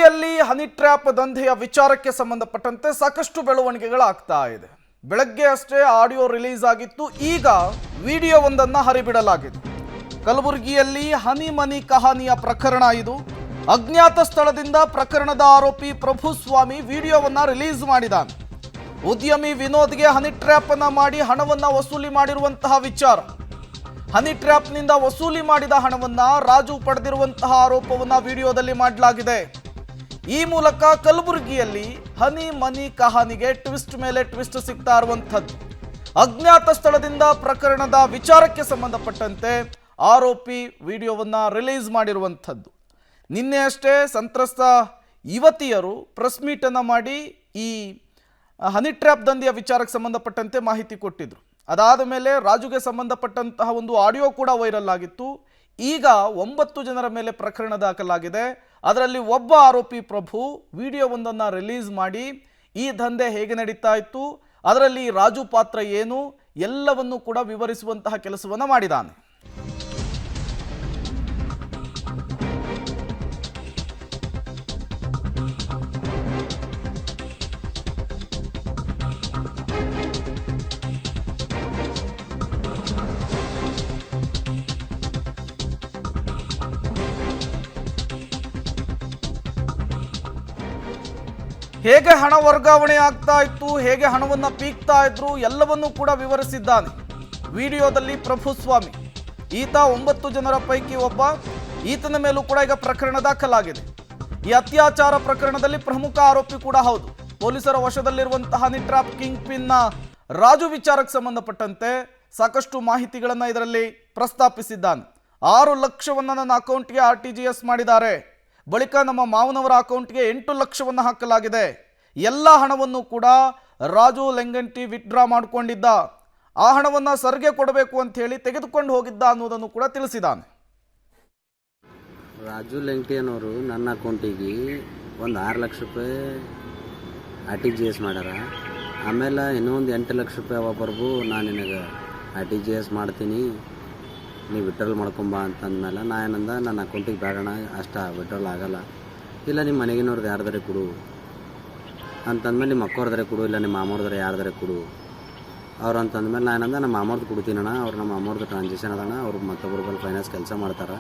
ಕಲಬುರಗಿಯಲ್ಲಿ honey trap ದಂಧೆಯ ವಿಚಾರಕ್ಕೆ ಸಂಬಂಧಪಟ್ಟಂತೆ ಸಾಕಷ್ಟು ಬೆಳವಣಿಗೆಗಳಾಗ್ತಾ ಇದೆ. ಬೆಳಗ್ಗೆ ಅಷ್ಟೇ ಆಡಿಯೋ ರಿಲೀಸ್ ಆಗಿತ್ತು, ಈಗ ವಿಡಿಯೋವೊಂದನ್ನು ಹರಿಬಿಡಲಾಗಿದೆ. ಕಲಬುರಗಿಯಲ್ಲಿ ಹನಿ ಮನಿ ಕಹಾನಿಯ ಪ್ರಕರಣ ಇದು. ಅಜ್ಞಾತ ಸ್ಥಳದಿಂದ ಪ್ರಕರಣದ ಆರೋಪಿ ಪ್ರಭುಸ್ವಾಮಿ ವಿಡಿಯೋವನ್ನ ರಿಲೀಸ್ ಮಾಡಿದ್ದಾನೆ. ಉದ್ಯಮಿ ವಿನೋದ್ಗೆ ಹನಿ ಟ್ರ್ಯಾಪ್ ಅನ್ನ ಮಾಡಿ ಹಣವನ್ನ ವಸೂಲಿ ಮಾಡಿರುವಂತಹ ವಿಚಾರ. ಹನಿ ಟ್ರ್ಯಾಪ್ನಿಂದ ವಸೂಲಿ ಮಾಡಿದ ಹಣವನ್ನ ರಾಜು ಪಡೆದಿರುವಂತಹ ಆರೋಪವನ್ನ ವಿಡಿಯೋದಲ್ಲಿ ಮಾಡಲಾಗಿದೆ. ಈ ಮೂಲಕ ಕಲಬುರಗಿಯಲ್ಲಿ ಹನಿ ಮನಿ ಕಹಾನಿಗೆ ಟ್ವಿಸ್ಟ್ ಮೇಲೆ ಟ್ವಿಸ್ಟ್ ಸಿಗ್ತಾ ಇರುವಂಥದ್ದು. ಅಜ್ಞಾತ ಸ್ಥಳದಿಂದ ಪ್ರಕರಣದ ವಿಚಾರಕ್ಕೆ ಸಂಬಂಧಪಟ್ಟಂತೆ ಆರೋಪಿ ವಿಡಿಯೋವನ್ನ ರಿಲೀಸ್ ಮಾಡಿರುವಂಥದ್ದು. ನಿನ್ನೆ ಅಷ್ಟೇ ಸಂತ್ರಸ್ತ ಯುವತಿಯರು ಪ್ರೆಸ್ ಮೀಟ್ ಅನ್ನ ಮಾಡಿ ಈ ಹನಿ ಟ್ರ್ಯಾಪ್ ದಂಧೆಯ ವಿಚಾರಕ್ಕೆ ಸಂಬಂಧಪಟ್ಟಂತೆ ಮಾಹಿತಿ ಕೊಟ್ಟಿದ್ರು. ಅದಾದ ಮೇಲೆ ರಾಜುಗೆ ಸಂಬಂಧಪಟ್ಟಂತಹ ಒಂದು ಆಡಿಯೋ ಕೂಡ ವೈರಲ್ ಆಗಿತ್ತು. ಈಗ 9 ಜನರ ಮೇಲೆ ಪ್ರಕರಣ ದಾಖಲಾಗಿದೆ. ಅದರಲ್ಲಿ ಒಬ್ಬ ಆರೋಪಿ ಪ್ರಭು ವಿಡಿಯೋವೊಂದನ್ನು ರಿಲೀಸ್ ಮಾಡಿ ಈ ದಂಧೆ ಹೇಗೆ ನಡೀತಾ ಇತ್ತು, ಅದರಲ್ಲಿ ರಾಜು ಪಾತ್ರ ಏನು, ಎಲ್ಲವನ್ನೂ ಕೂಡ ವಿವರಿಸುವಂತಹ ಕೆಲಸವನ್ನು ಮಾಡಿದ್ದಾನೆ. ಹೇಗೆ ಹಣ ವರ್ಗಾವಣೆ ಆಗ್ತಾ ಇತ್ತು, ಹೇಗೆ ಹಣವನ್ನು ಪೀಕ್ತಾ ಇದ್ರು, ಎಲ್ಲವನ್ನೂ ಕೂಡ ವಿವರಿಸಿದ್ದಾನೆ ವಿಡಿಯೋದಲ್ಲಿ ಪ್ರಭುಸ್ವಾಮಿ. ಈತ 9 ಜನರ ಪೈಕಿ ಒಬ್ಬ. ಈತನ ಮೇಲೂ ಕೂಡ ಈಗ ಪ್ರಕರಣ ದಾಖಲಾಗಿದೆ. ಈ ಅತ್ಯಾಚಾರ ಪ್ರಕರಣದಲ್ಲಿ ಪ್ರಮುಖ ಆರೋಪಿ ಕೂಡ ಹೌದು. ಪೊಲೀಸರ ವಶದಲ್ಲಿರುವಂತಹ ಹನಿ ಟ್ರ್ಯಾಪ್ ಕಿಂಗ್ ಪಿನ್ನ ರಾಜು ವಿಚಾರಕ್ಕೆ ಸಂಬಂಧಪಟ್ಟಂತೆ ಸಾಕಷ್ಟು ಮಾಹಿತಿಗಳನ್ನು ಇದರಲ್ಲಿ ಪ್ರಸ್ತಾಪಿಸಿದ್ದಾನೆ. 6 ಲಕ್ಷವನ್ನು ನನ್ನ ಅಕೌಂಟ್ಗೆ RTGS ಮಾಡಿದ್ದಾರೆ. ಬಳಿಕ ನಮ್ಮ ಮಾವನವರ ಅಕೌಂಟ್ಗೆ 8 ಲಕ್ಷವನ್ನು ಹಾಕಲಾಗಿದೆ. ಎಲ್ಲ ಹಣವನ್ನು ಕೂಡ ರಾಜು ಲೆಂಗಂಟಿ ವಿತ್ಡ್ರಾ ಮಾಡಿಕೊಂಡಿದ್ದ. ಆ ಹಣವನ್ನು ಸರ್ಗೆ ಕೊಡಬೇಕು ಅಂತ ಹೇಳಿ ತೆಗೆದುಕೊಂಡು ಹೋಗಿದ್ದ ಅನ್ನೋದನ್ನು ಕೂಡ ತಿಳಿಸಿದ್ದಾನೆ. ರಾಜು ಲೆಂಗಟಿ ಅನ್ನೋರು ನನ್ನ ಅಕೌಂಟಿಗೆ ಒಂದು 6 ಲಕ್ಷ ರೂಪಾಯಿ RTGS ಮಾಡ್ಯಾರ. ಆಮೇಲೆ ಇನ್ನೊಂದು 8 ಲಕ್ಷ ರೂಪಾಯಿ ಒಬ್ಬರಿಗೂ ನಾನು ನಿನಗೆ RTGS ಮಾಡ್ತೀನಿ, ನೀವು ವಿಡ್ರಾಲ್ ಮಾಡ್ಕೊಂಬ ಅಂತಂದಮೇಲೆ ನಾ ಏನಂದ ನನ್ನ ಅಕೌಂಟಿಗೆ ಬೇಡಣ, ಅಷ್ಟು ವಿಡ್ರಾಲ್ ಆಗಲ್ಲ, ಇಲ್ಲ ನಿಮ್ಮ ಮನೆಗಿನವ್ರದ್ದು ಯಾರ್ದಾರೆ ಕೊಡು ಅಂತಂದ್ಮೇಲೆ ನಿಮ್ಮ ಅಕ್ಕವ್ರದ್ರೆ ಕೊಡು, ಇಲ್ಲ ನಿಮ್ಮ ಮಾಮವ್ರದ್ರೆ ಯಾರ್ದಾರೆ ಕೊಡು ಅವ್ರು ಅಂತಂದ್ಮೇಲೆ ನಾ ಏನಂದ ನಮ್ಮ ಮಾಮವ್ರದ್ದು ಕೊಡ್ತೀನಣ್ಣ, ಅವ್ರು ನಮ್ಮ ಮಾಮವ್ರದ್ದು ಟ್ರಾನ್ಸಾಕ್ಷನ್ ಅದಣ್ಣ, ಅವ್ರು ಮತ್ತೊಬ್ಬರು ಬಲ್ಲಿ ಫೈನಾನ್ಸ್ ಕೆಲಸ ಮಾಡ್ತಾರೆ,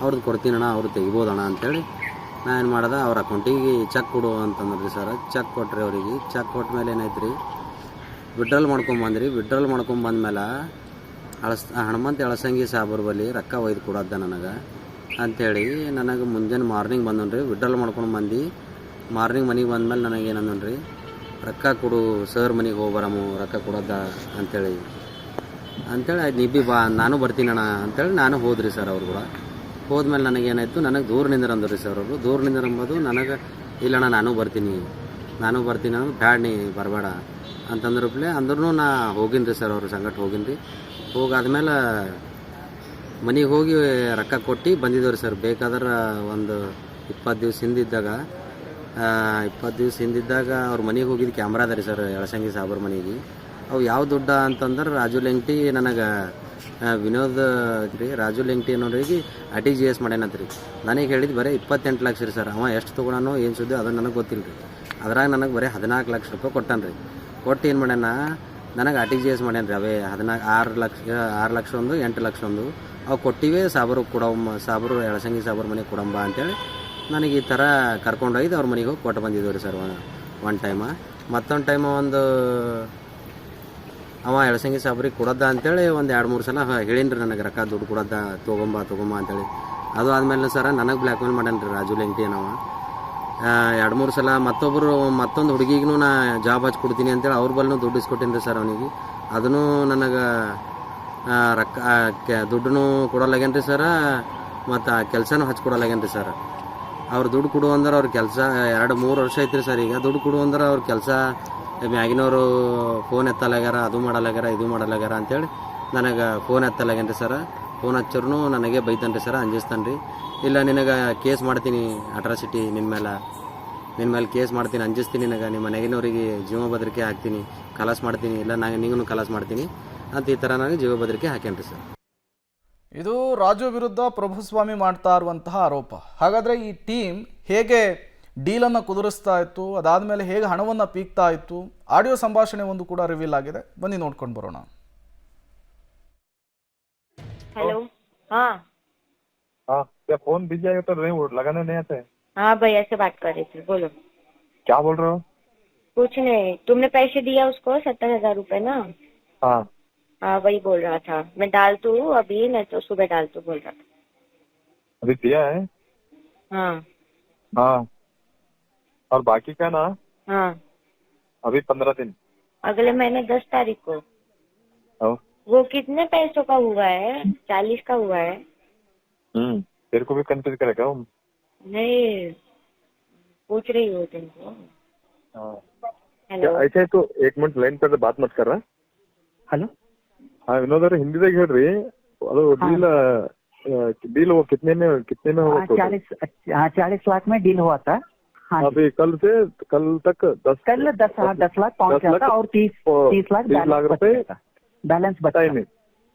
ಅವ್ರದ್ದು ಕೊಡ್ತೀನಣ್ಣ, ಅವ್ರು ತೆಗಿಬೋದಣ್ಣ ಅಂಥೇಳಿ ನಾ ಏನು ಮಾಡ್ದೆ, ಅವ್ರ ಅಕೌಂಟಿಗೆ ಚೆಕ್ ಕೊಡು ಅಂತಂದ್ರಿ ಸರ್. ಚೆಕ್ ಕೊಟ್ರಿ ಅವ್ರಿಗೆ. ಚೆಕ್ ಕೊಟ್ಟ ಮೇಲೆ ಏನೈತೆ ರೀ, ವಿಡ್ರಾಲ್ ಮಾಡ್ಕೊಂಬಂದ್ರಿ. ವಿಡ್ರಾಲ್ ಮಾಡ್ಕೊಂಬಂದ್ಮೇಲೆ ಹನುಮಂತ ಎಳಸಂಗಿ ಸಾಬ್ರ ಬಳಿ ರೊಕ್ಕ ಒಯ್ದು ಕೊಡೋದ ನನಗೆ ಅಂಥೇಳಿ ನನಗೆ ಮುಂಜಾನೆ ಮಾರ್ನಿಂಗ್ ಬಂದನ್ರಿ. ವಿಡ್ರಾಲ್ ಮಾಡ್ಕೊಂಡು ಬಂದು ಮಾರ್ನಿಂಗ್ ಮನೆಗೆ ಬಂದಮೇಲೆ ನನಗೆ ಏನಂದನ್ರಿ, ರೊಕ್ಕ ಕೊಡು ಸರ್, ಮನೆಗೆ ಹೋಗಿ ಬರಮು, ರೊಕ್ಕ ಕೊಡೋದ ಅಂಥೇಳಿ ಆಯ್ತು ನೀ ಬಿ ಬಾ, ನಾನು ಬರ್ತೀನಣ್ಣ ಅಂಥೇಳಿ ನಾನು ಹೋದ್ರಿ ಸರ್. ಅವ್ರು ಕೂಡ ಹೋದ್ಮೇಲೆ ನನಗೇನಾಯಿತು, ನನಗೆ ದೂರ ನಿಂದ್ರ ಅಂದ್ರಿ ಸರ್ ಅವರು. ದೂರ ನಿಂದ್ರ ಅಂಬೋದು ನನಗೆ ಇಲ್ಲಣ್ಣ ನಾನು ಬರ್ತೀನಿ ಅಂದ್ರೆ ಬ್ಯಾಡ್ ನೀ ಬರಬೇಡ ಅಂತಂದ್ರಪ್ಲೆ ಅಂದ್ರೂ ನಾ ಹೋಗಿನ್ರಿ ಸರ್. ಅವ್ರ ಸಂಗಟ ಹೋಗಿನ್ರಿ. ಹೋಗಾದ್ಮೇಲೆ ಮನೆಗೆ ಹೋಗಿ ರೊಕ್ಕ ಕೊಟ್ಟು ಬಂದಿದ್ದವ್ರಿ ಸರ್. ಬೇಕಾದ್ರೆ ಒಂದು 20 ದಿವಸ ಹಿಂದಿದ್ದಾಗ ಅವ್ರ ಮನೆಗೆ ಹೋಗಿದ್ದು ಕ್ಯಾಮ್ರಾ ಅದ ರೀ ಸರ್, ಎಳಸಂಗಿ ಸಾಬ್ರ ಮನೆಗೆ. ಅವು ಯಾವ ದುಡ್ಡ ಅಂತಂದ್ರೆ ರಾಜು ಲೆಂಗಟಿ ನನಗೆ ವಿನೋದ್ ರೀ, ರಾಜು ಲೆಂಗಟಿ ಅನ್ನೋರಿಗೆ RTGS ಮಾಡ್ಯಾನತ್ರಿ. ನನಗೆ ಹೇಳಿದ್ದು ಬರೀ 28 ಲಕ್ಷ ರೀ ಸರ್. ಅವ ಎಷ್ಟು ತೊಗೊಳನೋ ಏನು ಸುದ್ದಿ ಅದು ನನಗೆ ಗೊತ್ತಿಲ್ಲ ರೀ. ಅದ್ರಾಗ ನನಗೆ ಬರೀ 14 ಲಕ್ಷ ರೂಪಾಯಿ ಕೊಟ್ಟಾನ್ರಿ. ಕೊಟ್ಟು ಏನು ಮಾಡ್ಯಾನ, ನನಗೆ RTGS ಮಾಡ್ಯಾನ್ರಿ. ಅವೇ 6 ಲಕ್ಷ ಒಂದು 8 ಲಕ್ಷ ಒಂದು ಅವು ಕೊಟ್ಟಿವೆ. ಸಾಬ್ರು ಎಳಸಂಗಿ ಸಾಬ್ರ ಮನೆಗೆ ಕೊಡಂಬ ಅಂತೇಳಿ ನನಗೆ ಈ ಥರ ಕರ್ಕೊಂಡೋಗಿದ್ದು ಅವ್ರ ಮನೆಗೆ ಹೋಗಿ ಕೊಟ್ಟು ಬಂದಿದ್ದವು ರೀ ಸರ್. ಒಂದು ಟೈಮ. ಮತ್ತೊಂದು ಟೈಮ ಅವ ಎಳಸಂಗಿ ಸಾಬ್ರಿಗೆ ಕೊಡೋದ ಅಂತೇಳಿ ಒಂದು 2-3 ಸಲ ಹೇಳಿನ್ರಿ ನನಗೆ, ರೊಕ್ಕ ದುಡ್ಡು ಕೊಡೋದ ತೊಗೊಂಬ ಅಂತೇಳಿ. ಅದು ಆದಮೇಲೆ ಸರ ನನಗೆ ಬ್ಲ್ಯಾಕ್ ಮೇಲ್ ಮಾಡ್ಯಾನ್ರಿ ರಾಜು ಲೆಂಗಟಿ ಅನ್ನವ. 2-3 ಸಲ ಮತ್ತೊಂದು ಹುಡುಗಿಗೂ ನಾ ಜಾಬ್ ಹಚ್ಚಿ ಕೊಡ್ತೀನಿ ಅಂತೇಳಿ ಅವ್ರ ಬಲ್ಲೂ ದುಡ್ಡು ಇಸ್ಕೊಟ್ಟೀನಿ ರೀ ಸರ್ ಅವನಿಗೆ. ಅದನ್ನು ನನಗೆ ದುಡ್ಡೂ ಕೊಡೋಲ್ಲಾಗೇನು ರೀ ಸರ, ಮತ್ತು ಕೆಲಸನೂ ಹಚ್ಕೊಡೋಲ್ಲಾಗೇನು ರೀ ಸರ್. ಅವ್ರು ದುಡ್ಡು ಕೊಡು ಅಂದ್ರೆ ಅವ್ರ ಕೆಲಸ 2-3 ವರ್ಷ ಐತ್ರಿ ಸರ್. ಈಗ ದುಡ್ಡು ಕೊಡು ಅಂದ್ರೆ ಅವ್ರ ಕೆಲಸ ಮ್ಯಾಗಿನವರು ಫೋನ್ ಎತ್ತಲಾಗ್ಯಾರ, ಅದು ಮಾಡಲಾಗ್ಯಾರ, ಇದು ಮಾಡಲಾಗ್ಯಾರ ಅಂತೇಳಿ ನನಗೆ ಫೋನ್ ಎತ್ತಲಾಗೇನು ರೀ ಸರ್. ಫೋನ್ ಹಚ್ಚರೂ ನನಗೆ ಬೈತಾನೆ ರೀ ಸರ್, ಅಂಜಿಸ್ತಾನೆ ರೀ. ಇಲ್ಲ ನಿನಗೆ ಕೇಸ್ ಮಾಡ್ತೀನಿ, ಅಟ್ರಾಸಿಟಿ ನಿನ್ನ ಮೇಲೆ ಕೇಸ್ ಮಾಡ್ತೀನಿ, ಅಂಜಿಸ್ತೀನಿ, ನಿನಗೆ ನಿಮ್ಮ ಮನೆಗಿನವರಿಗೆ ಜೀವ ಬೆದರಿಕೆ ಹಾಕ್ತೀನಿ, ಖಲಾಸ್ ಮಾಡ್ತೀನಿ, ಇಲ್ಲ ನಿಂಗೂ ಖಲಾಸ್ ಮಾಡ್ತೀನಿ ಅಂತ ಈ ಥರ ನನಗೆ ಜೀವ ಬೆದರಿಕೆ ಹಾಕ್ಯಾನ್ರಿ ಸರ್. ಇದು ರಾಜು ವಿರುದ್ಧ ಪ್ರಭುಸ್ವಾಮಿ ಮಾಡ್ತಾ ಇರುವಂತಹ ಆರೋಪ. ಹಾಗಾದರೆ ಈ ಟೀಮ್ ಹೇಗೆ ಡೀಲನ್ನು ಕುದುರಿಸ್ತಾ ಇತ್ತು, ಅದಾದಮೇಲೆ ಹೇಗೆ ಹಣವನ್ನು ಪೀಕ್ತಾ ಇತ್ತು, ಆಡಿಯೋ ಸಂಭಾಷಣೆ ಒಂದು ಕೂಡ ರಿವೀಲ್ ಆಗಿದೆ. ಬನ್ನಿ ನೋಡ್ಕೊಂಡು ಬರೋಣ. हेलो. हाँ हाँ क्या फोन बिजी आएगा तो नहीं लगाने नहीं आते. हाँ भैया से बात कर रही थी, बोलो. क्या बोल रहे हो? कुछ नहीं, तुमने पैसे दिया उसको 70,000 रुपए ना. हाँ हाँ वही बोल रहा था, मैं डाल तू अभी, नहीं तो सुबह डाल तू बोल रहा था. अभी दिया है. हाँ हाँ और बाकी का ना हाँ अभी 15 दिन. अगले महीने 10 तारीख को. और वो कितने पैसों का हुआ है? 40 का हुआ है. तेरे को भी कंफ्यूज करेगा वो. नहीं पूछ रही हो तुमको. हाँ हेलो. ऐसे है तो 1 मिनट लाइन पर बात मत कर रहा. हेलो. हाँ विनोद अरे हिंदी देख रही ಅದು डील डील वो कितने में होगा? 40 लाख में डील हुआ था. हाँ अभी कल से कल तक 10 लाख पहुंच जाता और 30 लाख रुपए बैलेंस बचा बताइए नहीं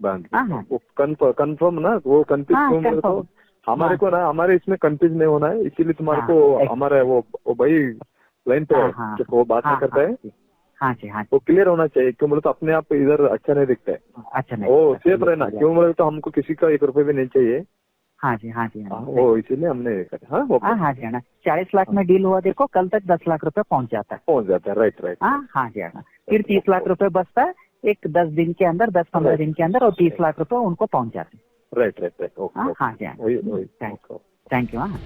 बैंक. हाँ हाँ वो कंफर्म ना, वो कंफ्यूज हाँ, क्यों मेरे को confirm. हमारे को ना हमारे इसमें कंफ्यूज नहीं होना है, इसीलिए तुम्हारे हाँ, को हमारे वो भाई लाइन पे हाँ, हाँ, जब वो बात नहीं हाँ, करता है हाँ जी हाँ वो क्लियर होना चाहिए. क्यों बोले तो अपने आप इधर अच्छा नहीं दिखता है. अच्छा नहीं वो सेफ रहना. क्यों बोले तो हमको किसी का 1 रुपए भी नहीं चाहिए. हाँ जी हाँ जी वो इसीलिए हमने ये करे. हाँ वो हाँ जी हाँ 40 लाख में डील हुआ, देखो कल तक 10 लाख रुपए पहुंच जाता है. पहुंच जाता है. Right right. हाँ जी हाँ फिर 30 लाख रुपए बचता है, एक 10 दिन के अंदर 10-15 दिन के अंदर, और 30 लाख रुपए उनको पहुंच जाते हैं. Right right right. ओके हाँ जी हाँ वही थैंक यू. हाँ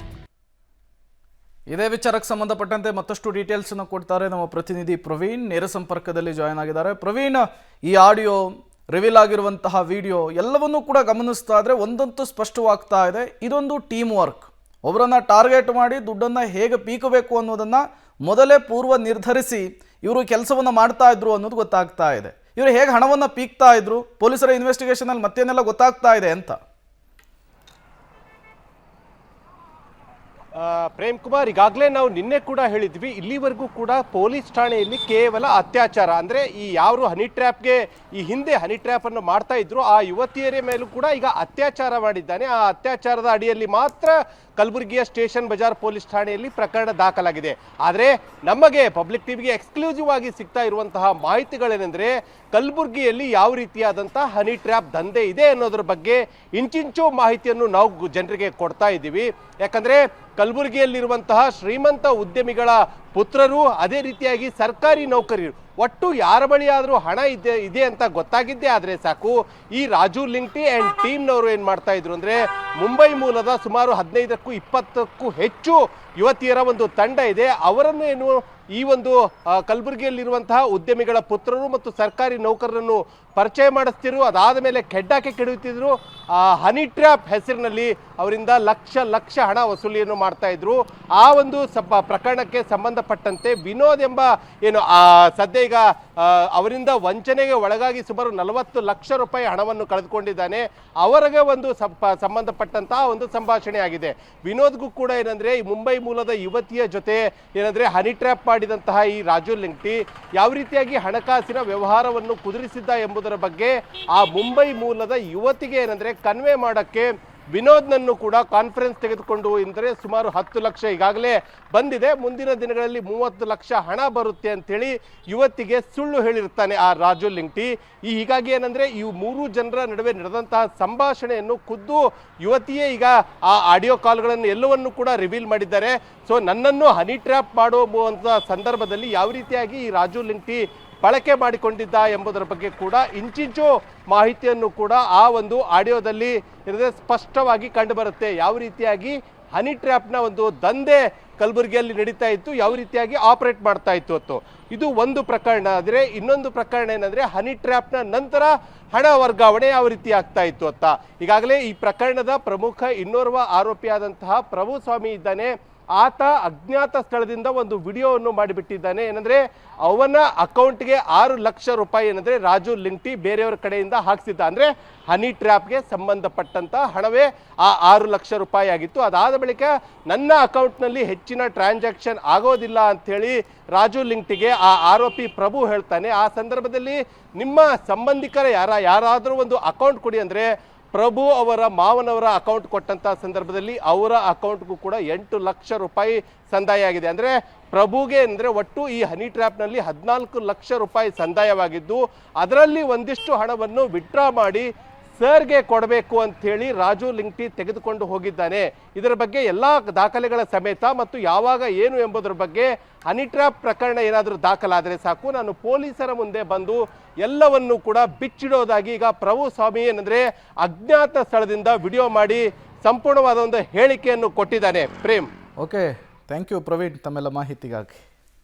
ಇದೇ ವಿಚಾರಕ್ಕೆ ಸಂಬಂಧಪಟ್ಟಂತೆ ಮತ್ತಷ್ಟು ಡೀಟೇಲ್ಸನ್ನು ಕೊಡ್ತಾರೆ ನಮ್ಮ ಪ್ರತಿನಿಧಿ ಪ್ರವೀಣ್. ನೇರ ಸಂಪರ್ಕದಲ್ಲಿ ಜಾಯ್ನ್ ಆಗಿದ್ದಾರೆ. ಪ್ರವೀಣ್, ಈ ಆಡಿಯೋ, ರಿವೀಲ್ ಆಗಿರುವಂತಹ ವಿಡಿಯೋ ಎಲ್ಲವನ್ನೂ ಕೂಡ ಗಮನಿಸ್ತಾ ಇದ್ರೆ ಒಂದಂತೂ ಸ್ಪಷ್ಟವಾಗ್ತಾ ಇದೆ, ಇದೊಂದು ಟೀಮ್ ವರ್ಕ್. ಒಬ್ಬರನ್ನ ಟಾರ್ಗೆಟ್ ಮಾಡಿ ದುಡ್ಡನ್ನು ಹೇಗೆ ಪೀಕಬೇಕು ಅನ್ನೋದನ್ನು ಮೊದಲೇ ಪೂರ್ವ ನಿರ್ಧರಿಸಿ ಇವರು ಕೆಲಸವನ್ನು ಮಾಡ್ತಾ ಇದ್ರು ಅನ್ನೋದು ಗೊತ್ತಾಗ್ತಾ ಇದೆ. ಇವರು ಹೇಗೆ ಹಣವನ್ನು ಪೀಕ್ತಾ ಇದ್ರು, ಪೊಲೀಸರ ಇನ್ವೆಸ್ಟಿಗೇಷನಲ್ಲಿ ಮತ್ತೇನೆಲ್ಲ ಗೊತ್ತಾಗ್ತಾ ಇದೆ ಅಂತ. ಪ್ರೇಮ್ ಕುಮಾರ್, ಈಗಾಗಲೇ ನಾವು ನಿನ್ನೆ ಕೂಡ ಹೇಳಿದ್ವಿ, ಇಲ್ಲಿವರೆಗೂ ಕೂಡ ಪೊಲೀಸ್ ಠಾಣೆಯಲ್ಲಿ ಕೇವಲ ಅತ್ಯಾಚಾರ ಅಂದರೆ ಈ ಯಾರು ಹನಿ ಟ್ರ್ಯಾಪ್ಗೆ ಈ ಹಿಂದೆ ಹನಿ ಟ್ರ್ಯಾಪ್ ಅನ್ನು ಮಾಡ್ತಾ ಇದ್ರು ಆ ಯುವತಿಯರ ಮೇಲೂ ಕೂಡ ಈಗ ಅತ್ಯಾಚಾರ ಮಾಡಿದ್ದಾನೆ. ಆ ಅತ್ಯಾಚಾರದ ಅಡಿಯಲ್ಲಿ ಮಾತ್ರ ಕಲಬುರಗಿಯ ಸ್ಟೇಷನ್ ಬಜಾರ್ ಪೊಲೀಸ್ ಠಾಣೆಯಲ್ಲಿ ಪ್ರಕರಣ ದಾಖಲಾಗಿದೆ. ಆದರೆ ನಮಗೆ ಪಬ್ಲಿಕ್ ಟಿವಿಗೆ ಎಕ್ಸ್ಕ್ಲೂಸಿವ್ ಆಗಿ ಸಿಗ್ತಾ ಇರುವಂತಹ ಮಾಹಿತಿಗಳೇನೆಂದರೆ ಕಲಬುರಗಿಯಲ್ಲಿ ಯಾವ ರೀತಿಯಾದಂತಹ ಹನಿ ಟ್ರ್ಯಾಪ್ ದಂಧೆ ಇದೆ ಅನ್ನೋದ್ರ ಬಗ್ಗೆ ಇಂಚಿಂಚು ಮಾಹಿತಿಯನ್ನು ನಾವು ಜನರಿಗೆ ಕೊಡ್ತಾ ಇದ್ದೀವಿ. ಯಾಕಂದರೆ ಕಲಬುರಗಿಯಲ್ಲಿರುವಂತಹ ಶ್ರೀಮಂತ ಉದ್ಯಮಿಗಳ ಪುತ್ರರು, ಅದೇ ರೀತಿಯಾಗಿ ಸರ್ಕಾರಿ ನೌಕರರು, ಒಟ್ಟು ಯಾರ ಬಳಿ ಆದರೂ ಹಣ ಇದೆ ಅಂತ ಗೊತ್ತಾಗಿದ್ದೇ ಆದರೆ ಸಾಕು, ಈ ರಾಜು ಲಿಂಗ್ಟಿ ಆ್ಯಂಡ್ ಟೀಮ್ನವರು ಏನು ಮಾಡ್ತಾ ಇದ್ರು ಅಂದರೆ ಮುಂಬೈ ಮೂಲದ ಸುಮಾರು 15ಕ್ಕೂ 20ಕ್ಕೂ ಹೆಚ್ಚು ಯುವತಿಯರ ಒಂದು ತಂಡ ಇದೆ. ಅವರನ್ನು ಏನು ಈ ಒಂದು ಕಲಬುರಗಿಯಲ್ಲಿರುವಂತಹ ಉದ್ಯಮಿಗಳ ಪುತ್ರರು ಮತ್ತು ಸರ್ಕಾರಿ ನೌಕರರನ್ನು ಪರಿಚಯ ಮಾಡಿಸ್ತಿದ್ರು. ಅದಾದ ಮೇಲೆ ಕೆಡ್ಡಾಕೆ ಕೆಡುತ್ತಿದ್ರು. ಹನಿ ಟ್ರ್ಯಾಪ್ ಹೆಸರಿನಲ್ಲಿ ಅವರಿಂದ ಲಕ್ಷ ಹಣ ವಸೂಲಿಯನ್ನು ಮಾಡ್ತಾ ಇದ್ರು. ಆ ಒಂದು ಪ್ರಕರಣಕ್ಕೆ ಸಂಬಂಧಪಟ್ಟಂತೆ ವಿನೋದ್ ಎಂಬ ಏನು ಸದ್ಯ ಈಗ ಅವರಿಂದ ವಂಚನೆಗೆ ಒಳಗಾಗಿ ಸುಮಾರು 40 ಲಕ್ಷ ರೂಪಾಯಿ ಹಣವನ್ನು ಕಳೆದುಕೊಂಡಿದ್ದಾನೆ. ಅವರಿಗೆ ಒಂದು ಸಂಬಂಧಪಟ್ಟಂತಹ ಒಂದು ಸಂಭಾಷಣೆ ಆಗಿದೆ. ವಿನೋದ್ಗೂ ಕೂಡ ಏನಂದ್ರೆ ಈ ಮುಂಬೈ ಮೂಲದ ಯುವತಿಯ ಜೊತೆ ಏನಂದ್ರೆ ಹನಿ ಟ್ರ್ಯಾಪ್ ಮಾಡಿದಂತಹ ಈ ರಾಜು ಲಿಂಗ್ಟಿ ಯಾವ ರೀತಿಯಾಗಿ ಹಣಕಾಸಿನ ವ್ಯವಹಾರವನ್ನು ಕುದುರಿಸಿದ್ದ ಎಂಬುದರ ಬಗ್ಗೆ ಆ ಮುಂಬೈ ಮೂಲದ ಯುವತಿಗೆ ಏನಂದ್ರೆ ಕನ್ವೆ ಮಾಡಕ್ಕೆ ವಿನೋದ್ನನ್ನು ಕೂಡ ಕಾನ್ಫರೆನ್ಸ್ ತೆಗೆದುಕೊಂಡು ಅಂದರೆ ಸುಮಾರು 10 ಲಕ್ಷ ಈಗಾಗಲೇ ಬಂದಿದೆ, ಮುಂದಿನ ದಿನಗಳಲ್ಲಿ 30 ಲಕ್ಷ ಹಣ ಬರುತ್ತೆ ಅಂತೇಳಿ ಯುವತಿಗೆ ಸುಳ್ಳು ಹೇಳಿರ್ತಾನೆ ಆ ರಾಜು ಲಿಂಗ್ಟಿ. ಹೀಗಾಗಿ ಏನಂದ್ರೆ ಈ 3 ಜನರ ನಡುವೆ ನಡೆದಂತಹ ಸಂಭಾಷಣೆಯನ್ನು ಖುದ್ದು ಯುವತಿಯೇ ಈಗ ಆ ಆಡಿಯೋ ಕಾಲ್ಗಳನ್ನು ಎಲ್ಲವನ್ನು ಕೂಡ ರಿವೀಲ್ ಮಾಡಿದ್ದಾರೆ. ಸೊ ನನ್ನನ್ನು ಹನಿ ಟ್ರ್ಯಾಪ್ ಮಾಡುವಂಥ ಸಂದರ್ಭದಲ್ಲಿ ಯಾವ ರೀತಿಯಾಗಿ ಈ ರಾಜು ಲಿಂಗ್ಟಿ ಬಳಕೆ ಮಾಡಿಕೊಂಡಿದ್ದ ಎಂಬುದರ ಬಗ್ಗೆ ಕೂಡ ಇಂಚಿಂಚು ಮಾಹಿತಿಯನ್ನು ಕೂಡ ಆ ಒಂದು ಆಡಿಯೋದಲ್ಲಿ ಸ್ಪಷ್ಟವಾಗಿ ಕಂಡುಬರುತ್ತೆ. ಯಾವ ರೀತಿಯಾಗಿ ಹನಿ ಟ್ರ್ಯಾಪ್ನ ಒಂದು ದಂಧೆ ಕಲಬುರಗಿಯಲ್ಲಿ ನಡೀತಾ ಇತ್ತು, ಯಾವ ರೀತಿಯಾಗಿ ಆಪರೇಟ್ ಮಾಡ್ತಾ ಇತ್ತು ಅಂತ. ಇದು ಒಂದು ಪ್ರಕರಣ. ಆದರೆ ಇನ್ನೊಂದು ಪ್ರಕರಣ ಏನಂದ್ರೆ ಹನಿ ಟ್ರ್ಯಾಪ್ನ ನಂತರ ಹಣ ವರ್ಗಾವಣೆ ಯಾವ ರೀತಿ ಆಗ್ತಾ ಇತ್ತು ಅಂತ. ಈಗಾಗಲೇ ಈ ಪ್ರಕರಣದ ಪ್ರಮುಖ ಇನ್ನೋರ್ವ ಆರೋಪಿಯಾದಂತಹ ಪ್ರಭು ಸ್ವಾಮಿ ಇದ್ದಾನೆ. ಆತ ಅಜ್ಞಾತ ಸ್ಥಳದಿಂದ ಒಂದು ವಿಡಿಯೋವನ್ನು ಮಾಡಿಬಿಟ್ಟಿದ್ದಾನೆ. ಏನಂದ್ರೆ ಅವನ ಅಕೌಂಟ್ಗೆ 6 ಲಕ್ಷ ರೂಪಾಯಿ ಏನಂದ್ರೆ ರಾಜು ಲಿಂಗ್ಟಿ ಬೇರೆಯವರ ಕಡೆಯಿಂದ ಹಾಕ್ಸಿದ್ದ. ಅಂದ್ರೆ ಹನಿ ಟ್ರ್ಯಾಪ್ಗೆ ಸಂಬಂಧಪಟ್ಟಂತ ಹಣವೇ ಆ 6 ಲಕ್ಷ ರೂಪಾಯಿ ಆಗಿತ್ತು. ಅದಾದ ಬಳಿಕ ನನ್ನ ಅಕೌಂಟ್ನಲ್ಲಿ ಹೆಚ್ಚಿನ ಟ್ರಾನ್ಸಾಕ್ಷನ್ ಆಗೋದಿಲ್ಲ ಅಂಥೇಳಿ ರಾಜು ಲಿಂಗ್ಟಿಗೆ ಆ ಆರೋಪಿ ಪ್ರಭು ಹೇಳ್ತಾನೆ. ಆ ಸಂದರ್ಭದಲ್ಲಿ ನಿಮ್ಮ ಸಂಬಂಧಿಕರ ಯಾರಾದರೂ ಒಂದು ಅಕೌಂಟ್ ಕೊಡಿ ಅಂದರೆ ಪ್ರಭು ಅವರ ಮಾವನವರ ಅಕೌಂಟ್ ಕೊಟ್ಟಂತ ಸಂದರ್ಭದಲ್ಲಿ ಅವರ ಅಕೌಂಟ್ಗೂ ಕೂಡ 8 ಲಕ್ಷ ರೂಪಾಯಿ ಸಂದಾಯ ಆಗಿದೆ. ಅಂದರೆ ಪ್ರಭುಗೆ ಅಂದರೆ ಒಟ್ಟು ಈ ಹನಿ ಟ್ರ್ಯಾಪ್ನಲ್ಲಿ 14 ಲಕ್ಷ ರೂಪಾಯಿ ಸಂದಾಯವಾಗಿದ್ದು ಅದರಲ್ಲಿ ಒಂದಿಷ್ಟು ಹಣವನ್ನು ವಿತ್ಡ್ರಾ ಮಾಡಿ ಸರ್ಗೆ ಕೊಡಬೇಕು ಅಂಥೇಳಿ ರಾಜು ಲಿಂಗ್ಟಿ ತೆಗೆದುಕೊಂಡು ಹೋಗಿದ್ದಾನೆ. ಇದರ ಬಗ್ಗೆ ಎಲ್ಲ ದಾಖಲೆಗಳ ಸಮೇತ ಮತ್ತು ಯಾವಾಗ ಏನು ಎಂಬುದರ ಬಗ್ಗೆ ಹನಿ ಟ್ರ್ಯಾಪ್ ಪ್ರಕರಣ ಏನಾದರೂ ದಾಖಲಾದರೆ ಸಾಕು, ನಾನು ಪೊಲೀಸರ ಮುಂದೆ ಬಂದು ಎಲ್ಲವನ್ನು ಕೂಡ ಬಿಚ್ಚಿಡೋದಾಗಿ ಈಗ ಪ್ರಭು ಸ್ವಾಮಿ ಏನಂದರೆ ಅಜ್ಞಾತ ಸ್ಥಳದಿಂದ ವಿಡಿಯೋ ಮಾಡಿ ಸಂಪೂರ್ಣವಾದ ಒಂದು ಹೇಳಿಕೆಯನ್ನು ಕೊಟ್ಟಿದ್ದಾನೆ. Prem. Okay, thank you Praveen ತಮ್ಮೆಲ್ಲ ಮಾಹಿತಿಗಾಗಿ.